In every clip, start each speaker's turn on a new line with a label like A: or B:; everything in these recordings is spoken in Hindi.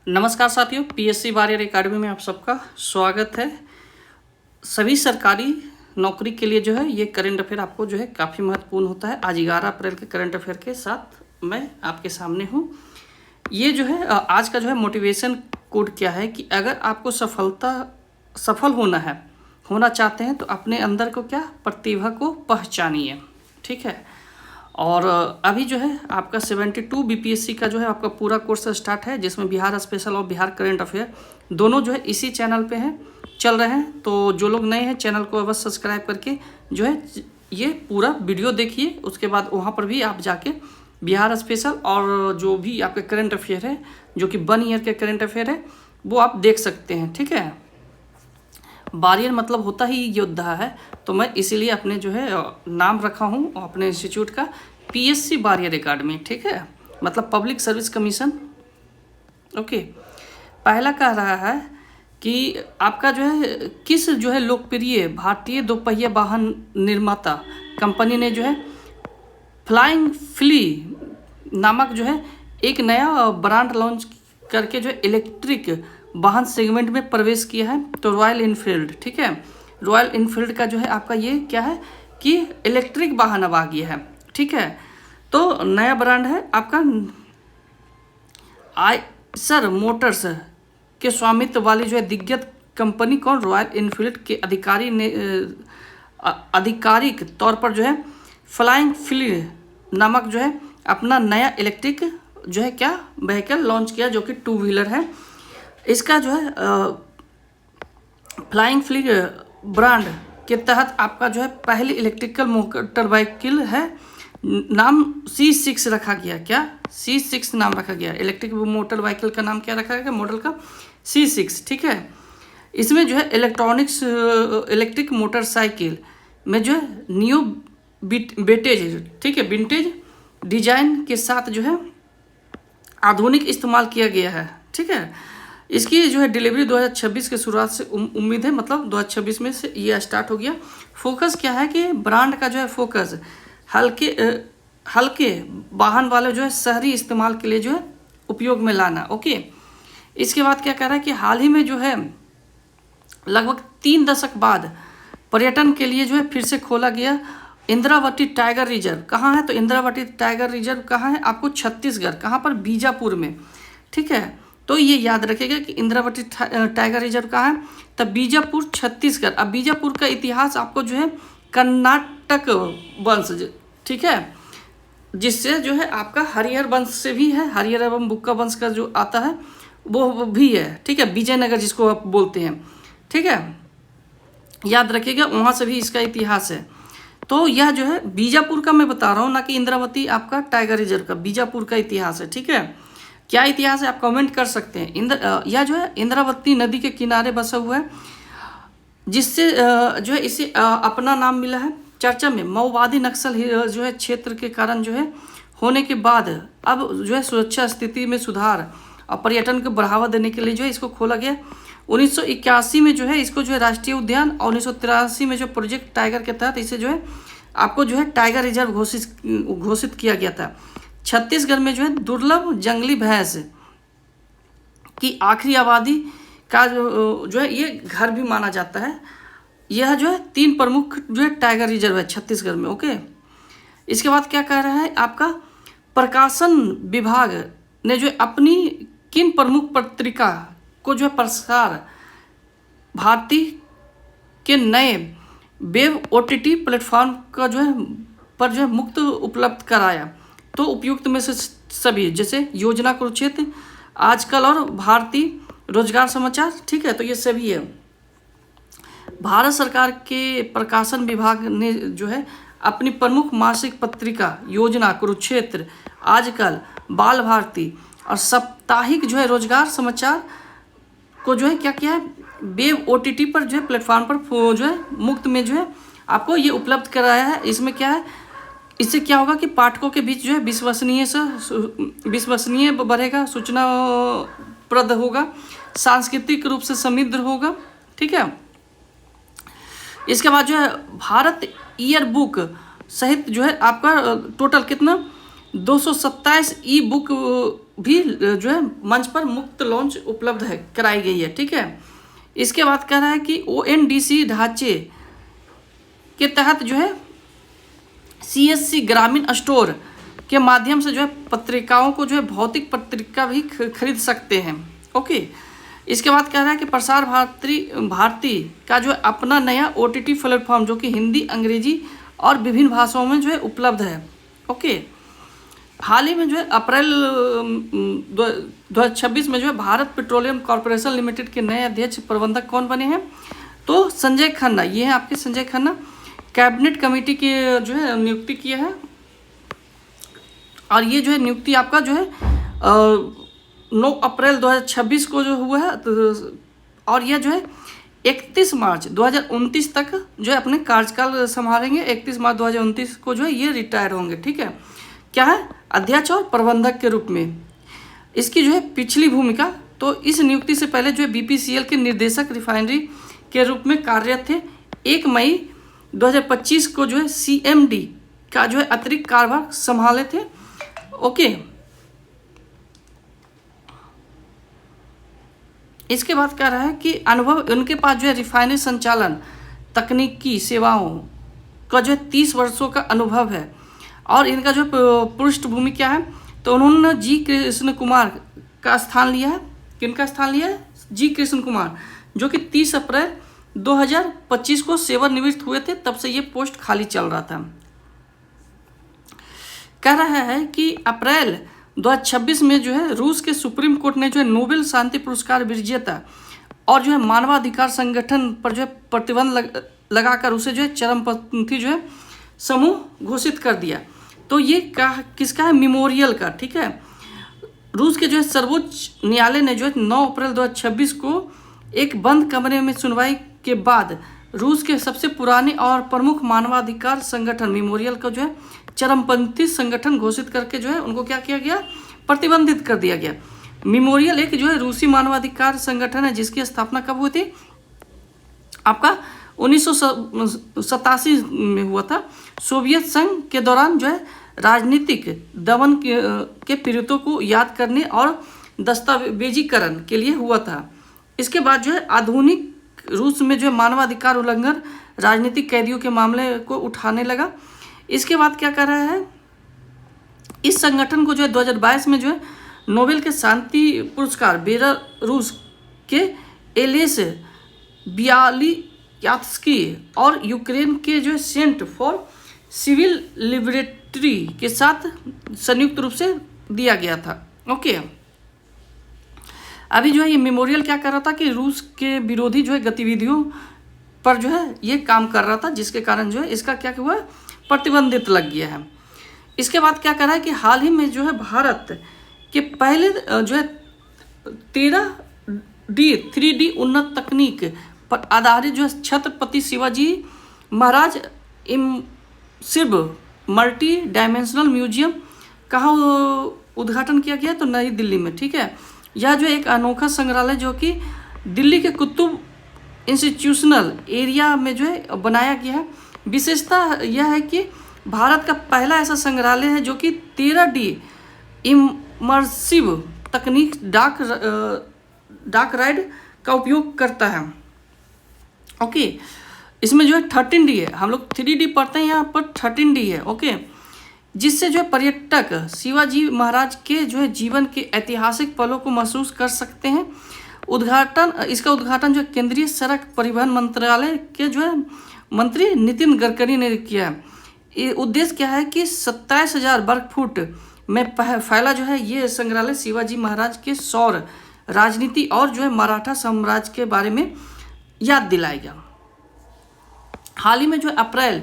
A: नमस्कार साथियों, पीएससी वॉरियर एकेडमी में आप सबका स्वागत है। सभी सरकारी नौकरी के लिए जो है ये करंट अफेयर आपको जो है काफ़ी महत्वपूर्ण होता है। आज 11 अप्रैल के करंट अफेयर के साथ मैं आपके सामने हूँ। ये जो है आज का जो है मोटिवेशन कोड क्या है कि अगर आपको सफल होना चाहते हैं तो अपने अंदर को प्रतिभा को पहचानिए। ठीक है। और अभी जो है आपका 72 बीपीएससी का जो है आपका पूरा कोर्स स्टार्ट है, जिसमें बिहार स्पेशल और बिहार करंट अफेयर दोनों जो है इसी चैनल पे हैं, चल रहे हैं। तो जो लोग नए हैं चैनल को अवश्य सब्सक्राइब करके जो है ये पूरा वीडियो देखिए। उसके बाद वहाँ पर भी आप जाके बिहार स्पेशल और जो भी आपके करंट अफेयर है, जो कि 1 ईयर के करंट अफेयर है, वो आप देख सकते हैं। ठीक है। वॉरियर मतलब होता ही योद्धा है, तो मैं इसीलिए अपने जो है नाम रखा हूँ अपने इंस्टीट्यूट का पीएससी वॉरियर एकेडमी। ठीक है, मतलब पब्लिक सर्विस कमीशन। ओके। पहला कह रहा है कि आपका जो है किस जो है लोकप्रिय भारतीय दोपहिया वाहन निर्माता कंपनी ने जो है फ्लाइंग फ्ली नामक जो है एक नया ब्रांड लॉन्च करके जो है इलेक्ट्रिक वाहन सेगमेंट में प्रवेश किया है? तो रॉयल इनफील्ड। ठीक है, रॉयल इनफील्ड का जो है आपका ये क्या है कि इलेक्ट्रिक वाहन अब आ गया है। ठीक है, तो नया ब्रांड है आपका आइसर मोटर्स के स्वामित्व वाली जो है दिग्गज कंपनी कौन? रॉयल इनफील्ड के अधिकारी ने आधिकारिक तौर पर जो है फ्लाइंग फ्ली नामक जो है अपना नया इलेक्ट्रिक जो है व्हीकल लॉन्च किया, जो कि 2 व्हीलर है। इसका जो है फ्लाइंग फ्ली ब्रांड के तहत आपका जो है पहली इलेक्ट्रिकल मोटर व्हीकल है, नाम C6 रखा गया। क्या? C6 नाम रखा गया। इलेक्ट्रिक मोटर व्हीकल का नाम क्या रखा गया? मॉडल का C6। ठीक है। इसमें जो है इलेक्ट्रिक मोटरसाइकिल में जो है न्यू विंटेज, ठीक है, विंटेज डिजाइन के साथ जो है आधुनिक इस्तेमाल किया गया है। ठीक है। इसकी जो है डिलीवरी 2026 के शुरुआत से उम्मीद है, मतलब 2026 में से ये स्टार्ट हो गया। फोकस क्या है कि ब्रांड का जो है फोकस हल्के वाहन वाले जो है शहरी इस्तेमाल के लिए जो है उपयोग में लाना। ओके। इसके बाद क्या कह रहा है कि हाल ही में जो है लगभग 3 दशक बाद पर्यटन के लिए जो है फिर से खोला गया इंद्रावती टाइगर रिजर्व। कहाँ है? तो इंद्रावती टाइगर रिजर्व कहाँ है? आपको छत्तीसगढ़। कहाँ पर? बीजापुर में। ठीक है, तो ये याद रखिएगा कि इंद्रावती टाइगर रिजर्व कहाँ है? तब बीजापुर, छत्तीसगढ़। अब बीजापुर का इतिहास आपको जो है कर्नाटक वंश, ठीक है, जिससे जो है आपका हरिहर वंश से भी है, हरिहर एवं बुक्का वंश का जो आता है वो भी है। ठीक है, विजयनगर जिसको आप बोलते हैं। ठीक है, याद रखिएगा, वहाँ से भी इसका इतिहास है। तो यह जो है बीजापुर का मैं बता रहा हूँ, ना कि इंद्रावती आपका टाइगर रिजर्व का। बीजापुर का इतिहास है। ठीक है, क्या इतिहास है आप कमेंट कर सकते हैं। यह जो है इंद्रावती नदी के किनारे बसा हुआ है, जिससे जो है इसे अपना नाम मिला है। चर्चा में माओवादी नक्सल जो है क्षेत्र के कारण जो है होने के बाद अब जो है सुरक्षा स्थिति में सुधार और पर्यटन को बढ़ावा देने के लिए जो है इसको खोला गया। 1981 में जो है इसको जो है राष्ट्रीय उद्यान और 1983 में जो प्रोजेक्ट टाइगर के तहत इसे जो है आपको जो है टाइगर रिजर्व घोषित किया गया था। छत्तीसगढ़ में जो है दुर्लभ जंगली भैंस की आखिरी आबादी का जो है ये घर भी माना जाता है। यह जो है 3 प्रमुख जो है टाइगर रिजर्व है छत्तीसगढ़ में। ओके। इसके बाद क्या कह रहा है आपका प्रकाशन विभाग ने जो है अपनी किन प्रमुख पत्रिका को जो है प्रसार भारती के नए वेब OTT प्लेटफॉर्म का जो है पर जो है मुक्त उपलब्ध कराया? तो उपयुक्त में से सभी, जैसे योजना कुरुक्षेत्र, आजकल और भारतीय रोजगार समाचार। ठीक है, तो ये सभी है। भारत सरकार के प्रकाशन विभाग ने जो है अपनी प्रमुख मासिक पत्रिका योजना कुरुक्षेत्र, आजकल, बाल भारती और साप्ताहिक जो है रोजगार समाचार को जो है क्या किया है? वेब OTT पर जो है प्लेटफॉर्म पर जो है मुफ्त में जो है आपको ये उपलब्ध कराया है। इसमें क्या है, इससे क्या होगा कि पाठकों के बीच जो है विश्वसनीय बढ़ेगा, सूचनाप्रद होगा, सांस्कृतिक रूप से समृद्ध होगा। ठीक है। इसके बाद जो है भारत ईयर बुक सहित जो है आपका टोटल कितना 227 ई बुक भी जो है मंच पर मुक्त लॉन्च उपलब्ध है कराई गई है। ठीक है, इसके बाद कह रहा है कि ONDC ढांचे के तहत जो है CSC ग्रामीण स्टोर के माध्यम से जो है पत्रिकाओं को जो है भौतिक पत्रिका भी खरीद सकते हैं। ओके, इसके बाद कह रहा है कि प्रसार भारती का जो है अपना नया OTT प्लेटफॉर्म जो कि हिंदी, अंग्रेजी और विभिन्न भाषाओं में जो है उपलब्ध है। ओके, हाल ही में जो है अप्रैल 2026 में जो है भारत पेट्रोलियम कॉरपोरेशन लिमिटेड के नए अध्यक्ष प्रबंधक कौन बने हैं? तो संजय खन्ना, ये है आपके संजय खन्ना। कैबिनेट कमेटी की जो है नियुक्ति किया है और ये जो है नियुक्ति आपका जो है 9 अप्रैल 2026 को जो हुआ है और यह जो है 31 मार्च 2029 तक जो है अपने कार्यकाल संभालेंगे। 31 मार्च 2029 को जो है ये रिटायर होंगे। ठीक है, क्या है? अध्यक्ष और प्रबंधक के रूप में। इसकी जो है पिछली भूमिका, तो इस नियुक्ति से पहले जो है BPCL के निर्देशक रिफाइनरी के रूप में कार्यरत थे। 1 मई 2025 को जो है CMD का जो है अतिरिक्त कार्यभार संभाले थे। ओके, इसके बाद कह रहा है कि अनुभव उनके पास जो है रिफाइनरी संचालन तकनीकी सेवाओं का जो है 30 वर्षों का अनुभव है। और इनका जो पृष्ठभूमि क्या है? तो उन्होंने जी कृष्ण कुमार का स्थान लिया है। किनका स्थान लिया है? जी कृष्ण कुमार, जो कि 30 अप्रैल 2025 को सेवानिवृत्त हुए थे। तब से ये पोस्ट खाली चल रहा था। कह रहा है कि अप्रैल 2026 में जो है रूस के सुप्रीम कोर्ट ने जो है नोबेल शांति पुरस्कार विजेता और जो है मानवाधिकार संगठन पर जो है प्रतिबंध लगाकर उसे जो है चरमपंथी जो है समूह घोषित कर दिया। तो ये किसका है? मेमोरियल का। ठीक है, रूस के जो है सर्वोच्च न्यायालय ने जो है 9 अप्रैल 2026 को एक बंद कमरे में सुनवाई के बाद रूस के सबसे पुराने और प्रमुख मानवाधिकार संगठन मेमोरियल को जो है चरमपंथी संगठन घोषित करके जो है उनको क्या किया गया? प्रतिबंधित कर दिया गया। मेमोरियल एक जो है रूसी मानवाधिकार संगठन है जिसकी स्थापना कब हुई थी? आपका 1987 में हुआ था। सोवियत संघ के दौरान जो है राजनीतिक दमन के पीड़ितों को याद करने और दस्तावेजीकरण के लिए हुआ था। इसके बाद जो है आधुनिक रूस में जो है मानवाधिकार उल्लंघन, राजनीतिक कैदियों के मामले को उठाने लगा। इसके बाद क्या कर रहा है? इस संगठन को जो है 2022 में जो है नोबेल के शांति पुरस्कार बेलारूस के एलेस बियालियात्स्की और यूक्रेन के जो है सेंट फॉर सिविल लिबर्टी के साथ संयुक्त रूप से दिया गया था। ओके, अभी जो है ये मेमोरियल क्या कर रहा था कि रूस के विरोधी जो है गतिविधियों पर जो है ये काम कर रहा था, जिसके कारण जो है इसका क्या हुआ? प्रतिबंधित लग गया है। इसके बाद क्या कर रहा है कि हाल ही में जो है भारत के पहले जो है 3D उन्नत तकनीक पर आधारित जो है Chhatrapati Shivaji Maharaj immersive multi dimensional museum कहाँ उद्घाटन किया गया? तो नई दिल्ली में। ठीक है, यह जो एक अनोखा संग्रहालय जो कि दिल्ली के कुतुब इंस्टीट्यूशनल एरिया में जो है बनाया गया है। विशेषता यह है कि भारत का पहला ऐसा संग्रहालय है जो कि 13D इमर्सिव तकनीक डार्क राइड का उपयोग करता है। ओके, इसमें जो है 13D है। हम लोग 3D पढ़ते हैं, यहाँ पर 13D है। ओके, जिससे जो है पर्यटक शिवाजी महाराज के जो है जीवन के ऐतिहासिक पलों को महसूस कर सकते हैं। इसका उद्घाटन जो केंद्रीय सड़क परिवहन मंत्रालय के जो है मंत्री नितिन गडकरी ने किया है। उद्देश्य क्या है कि 27,000 वर्ग फुट में फैला जो है ये संग्रहालय शिवाजी महाराज के शौर्य, राजनीति और जो है मराठा साम्राज्य के बारे में याद दिलाएगा। हाल ही में जो अप्रैल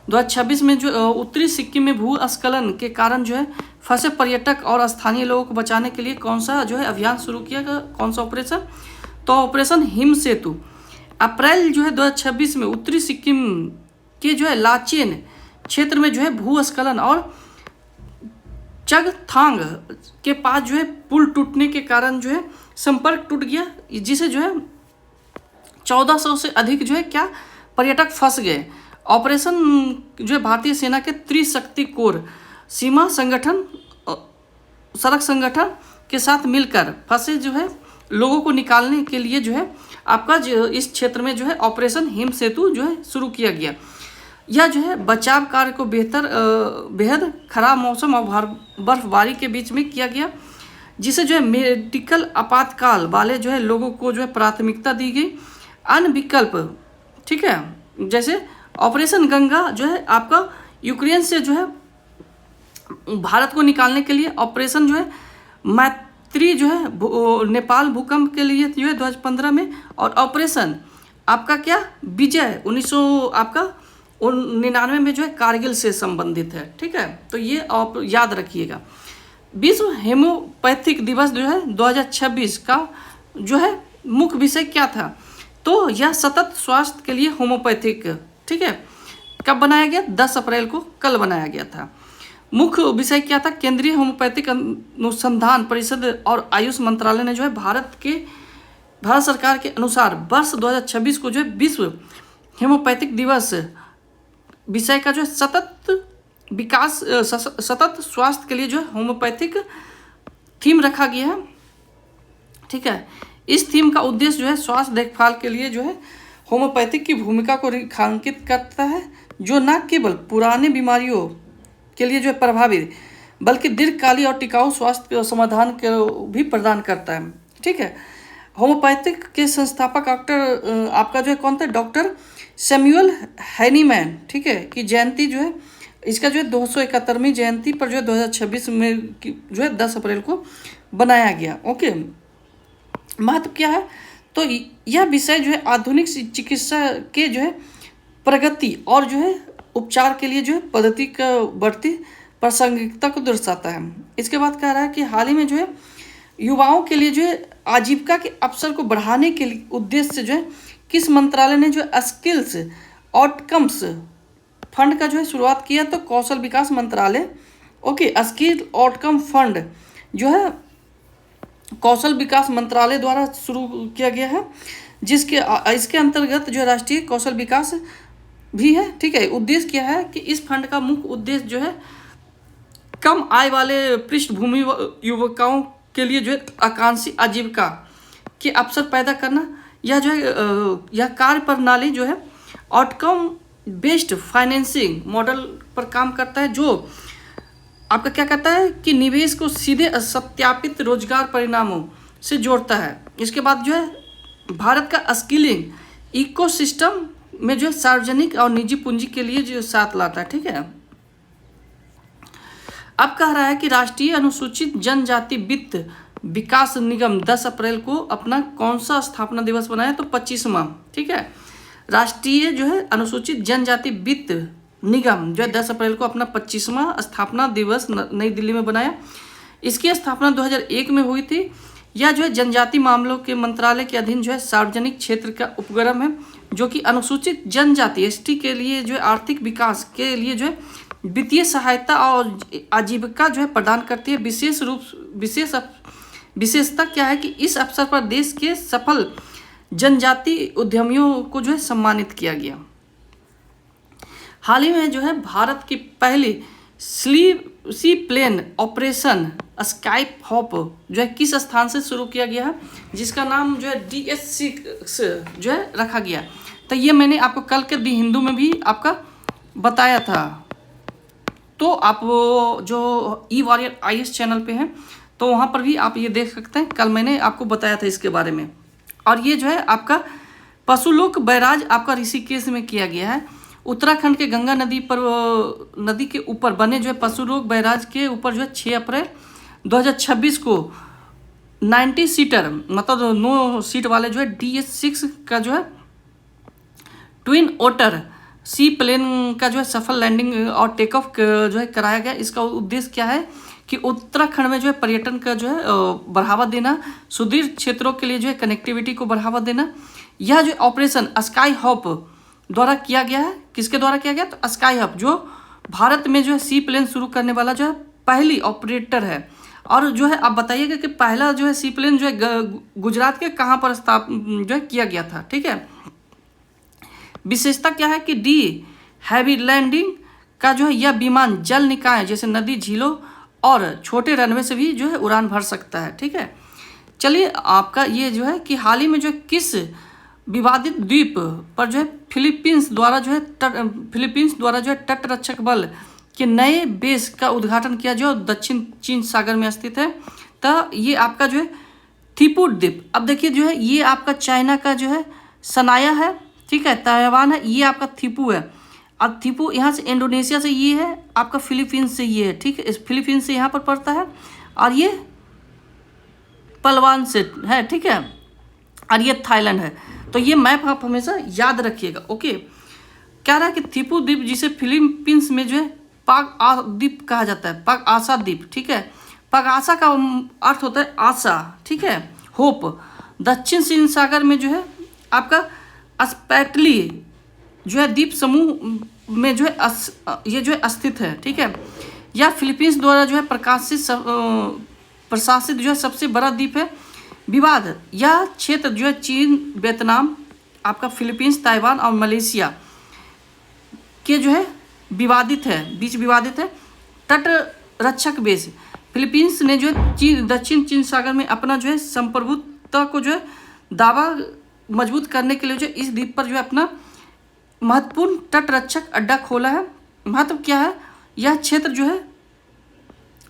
A: 2026 में जो उत्तरी सिक्किम में भूस्खलन के कारण जो है फंसे पर्यटक और स्थानीय लोगों को बचाने के लिए कौन सा जो है अभियान शुरू किया गया? कौन सा ऑपरेशन? तो ऑपरेशन हिम सेतु। अप्रैल जो है 2026 में उत्तरी सिक्किम के जो है लाचेन क्षेत्र में जो है भूस्खलन और चगथांग के पास जो है पुल टूटने के कारण जो है संपर्क टूट गया, जिसे जो है 1400 से अधिक जो है क्या पर्यटक फंस गए। ऑपरेशन जो है भारतीय सेना के त्रिशक्ति कोर, सीमा संगठन, सड़क संगठन के साथ मिलकर फंसे जो है लोगों को निकालने के लिए जो है आपका जो इस क्षेत्र में जो है ऑपरेशन हिम सेतु जो है शुरू किया गया। यह जो है बचाव कार्य को बेहद खराब मौसम और बर्फबारी के बीच में किया गया, जिसे जो है मेडिकल आपातकाल वाले जो है लोगों को जो है प्राथमिकता दी गई। अन्य विकल्प, ठीक है, जैसे ऑपरेशन गंगा जो है आपका यूक्रेन से जो है भारत को निकालने के लिए, ऑपरेशन जो है मैत्री जो है नेपाल भूकंप के लिए जो है 2015 में, और ऑपरेशन आपका क्या विजय 1999 में जो है कारगिल से संबंधित है। ठीक है, तो ये आप याद रखिएगा। विश्व हेमोपैथिक दिवस जो है 2026 का जो है मुख्य विषय क्या था, तो यह सतत स्वास्थ्य के लिए होम्योपैथिक, ठीक है, कब बनाया गया, 10 अप्रैल को, कल बनाया गया था। मुख्य विषय क्या था, केंद्रीय होम्योपैथिक अनुसंधान परिषद और आयुष मंत्रालय ने जो है भारत सरकार के अनुसार वर्ष 2026 को जो है विश्व हेमोपैथिक दिवस विषय का जो है सतत स्वास्थ्य के लिए जो है होम्योपैथिक थीम रखा गया है। ठीक है, इस थीम का उद्देश्य जो है स्वास्थ्य देखभाल के लिए जो है होम्योपैथिक की भूमिका को रेखांकित करता है, जो न केवल पुराने बीमारियों के लिए जो है प्रभावी बल्कि दीर्घकालीन और टिकाऊ स्वास्थ्य समाधान को भी प्रदान करता है। ठीक है, होम्योपैथिक के संस्थापक डॉक्टर आपका जो है कौन थे, डॉक्टर सैमुअल हैनीमैन, ठीक है, की जयंती जो है इसका जो है 271वीं जयंती पर जो है 2026 में जो है 10 अप्रैल को बनाया गया। ओके, महत्व क्या है, तो यह विषय जो है आधुनिक चिकित्सा के जो है प्रगति और जो है उपचार के लिए जो है पद्धति का बढ़ती प्रासंगिकता को दर्शाता है। इसके बाद कह रहा है कि हाल ही में जो है युवाओं के लिए जो है आजीविका के अवसर को बढ़ाने के लिए उद्देश्य से जो है किस मंत्रालय ने जो है स्किल्स आउटकम्स फंड का जो है शुरुआत किया, तो कौशल विकास मंत्रालय। ओके, स्किल आउटकम फंड जो है कौशल विकास मंत्रालय द्वारा शुरू किया गया है, इसके अंतर्गत जो राष्ट्रीय कौशल विकास भी है। ठीक है, उद्देश्य क्या है कि इस फंड का मुख्य उद्देश्य जो है कम आय वाले पृष्ठभूमि युवकों के लिए जो है आकांक्षी आजीविका के अवसर पैदा करना। यह जो है यह कार्य प्रणाली जो है आउटकम बेस्ड फाइनेंसिंग मॉडल पर काम करता है, जो आपका क्या करता है कि निवेश को सीधे सत्यापित रोजगार परिणामों से जोड़ता है। इसके बाद जो है भारत का स्किलिंग इकोसिस्टम में जो है सार्वजनिक और निजी पूंजी के लिए जो साथ लाता है। ठीक है, अब कह रहा है कि राष्ट्रीय अनुसूचित जनजाति वित्त विकास निगम 10 अप्रैल को अपना कौन सा स्थापना दिवस बनाया, तो 25वां। ठीक है, राष्ट्रीय जो है अनुसूचित जनजाति वित्त निगम जो है 10 अप्रैल को अपना 25वां स्थापना दिवस नई दिल्ली में बनाया। इसकी स्थापना 2001 में हुई थी। यह जो है जनजाति मामलों के मंत्रालय के अधीन जो है सार्वजनिक क्षेत्र का उपक्रम है, जो कि अनुसूचित जनजाति एसटी के लिए जो है आर्थिक विकास के लिए जो है वित्तीय सहायता और आजीविका जो है प्रदान करती है। विशेषता क्या है कि इस अवसर पर देश के सफल जनजाति उद्यमियों को जो है सम्मानित किया गया। हाल ही में जो है भारत की पहली सी प्लेन ऑपरेशन स्काइप हॉप जो है किस स्थान से शुरू किया गया है, जिसका नाम जो है DS6 जो है रखा गया। तो ये मैंने आपको कल के दी हिंदू में भी आपका बताया था, तो आप वो जो ई-वॉरियर IAS चैनल पे हैं तो वहाँ पर भी आप ये देख सकते हैं, कल मैंने आपको बताया था इसके बारे में। और ये जो है आपका पशुलोक बैराज आपका ऋषिकेश में किया गया है। उत्तराखंड के गंगा नदी के ऊपर बने जो है पशुलोक बैराज के ऊपर जो है 6 अप्रैल 2026 को 90 सीटर मतलब 9 सीट वाले जो है DS6 का जो है ट्विन ओटर सी प्लेन का जो है सफल लैंडिंग और टेक ऑफ जो है कराया गया। इसका उद्देश्य क्या है कि उत्तराखंड में जो है पर्यटन का जो है बढ़ावा देना, सुदूर क्षेत्रों के लिए जो है कनेक्टिविटी को बढ़ावा देना। यह जो ऑपरेशन स्काई हॉप द्वारा किया गया है। किसके द्वारा किया गया, तो स्काई हॉप जो भारत में जो है सी प्लेन शुरू करने वाला जो है पहली ऑपरेटर है। और जो है आप बताइएगा कि पहला जो है सी प्लेन जो है गुजरात के कहाँ पर जो है किया गया था। ठीक है, विशेषता क्या है कि हैवी लैंडिंग का जो है यह विमान जल निकाय जैसे नदी, झीलों और छोटे रनवे से भी जो है उड़ान भर सकता है। ठीक है, चलिए आपका ये जो है कि हाल ही में जो है किस विवादित द्वीप पर जो है फिलीपींस द्वारा जो है तटरक्षक बल के नए बेस का उद्घाटन किया जो दक्षिण चीन सागर में स्थित है। तो ये आपका जो है थिपू द्वीप। अब देखिए जो है ये आपका चाइना का जो है सनाया है, ठीक है, ताइवान है, ये आपका थिपू है। अब थिपू यहाँ से इंडोनेशिया से ये है, आपका फिलीपींस से ये है। ठीक है, इस फिलीपींस से यहाँ पर पड़ता है और ये पलवान से है। ठीक है, और ये थाईलैंड है। तो ये मैप आप हमेशा याद रखिएगा। ओके, कह रहा है कि थिपू द्वीप जिसे फिलीपींस में जो है पाक द्वीप कहा जाता है, पाक आशा द्वीप। ठीक है, पाक आशा का अर्थ होता है आशा, ठीक है, होप। दक्षिण चीन सागर में जो है आपका स्पैटली जो है द्वीप समूह में जो है ये जो है स्थित है। ठीक है, यह फिलीपींस द्वारा जो है प्रशासित जो है सबसे बड़ा द्वीप है। विवाद यह क्षेत्र जो है चीन, वियतनाम, आपका फिलीपींस, ताइवान और मलेशिया के जो है बीच विवादित है। तट रक्षक बेस फिलीपींस ने जो है दक्षिण चीन सागर में अपना जो है संप्रभुत्व को जो है दावा मजबूत करने के लिए जो इस द्वीप पर जो है अपना महत्वपूर्ण तटरक्षक अड्डा खोला है। महत्व क्या है, यह क्षेत्र जो है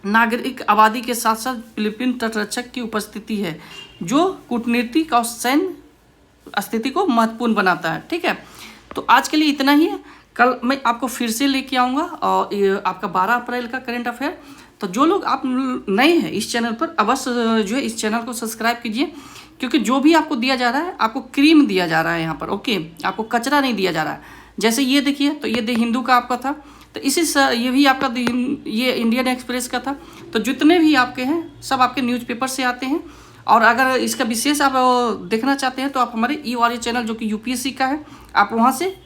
A: नागरिक आबादी के साथ साथ फिलीपीन तटरक्षक की उपस्थिति है जो कूटनीतिक और सैन्य स्थिति को महत्वपूर्ण बनाता है। ठीक है, तो आज के लिए इतना ही है। कल मैं आपको फिर से लेके आऊँगा और ये आपका 12 अप्रैल का करंट अफेयर। तो जो लोग आप नए हैं इस चैनल पर, अवश्य जो है इस चैनल को सब्सक्राइब कीजिए, क्योंकि जो भी आपको दिया जा रहा है आपको क्रीम दिया जा रहा है यहाँ पर। ओके, आपको कचरा नहीं दिया जा रहा है। जैसे ये देखिए, तो ये हिंदू का आपका था, तो ये भी आपका ये इंडियन एक्सप्रेस का था। तो जितने भी आपके हैं सब आपके न्यूज़पेपर से आते हैं। और अगर इसका विशेष आप देखना चाहते हैं तो आप हमारे ई वॉरियर चैनल जो कि यूपीएससी का है, आप वहाँ से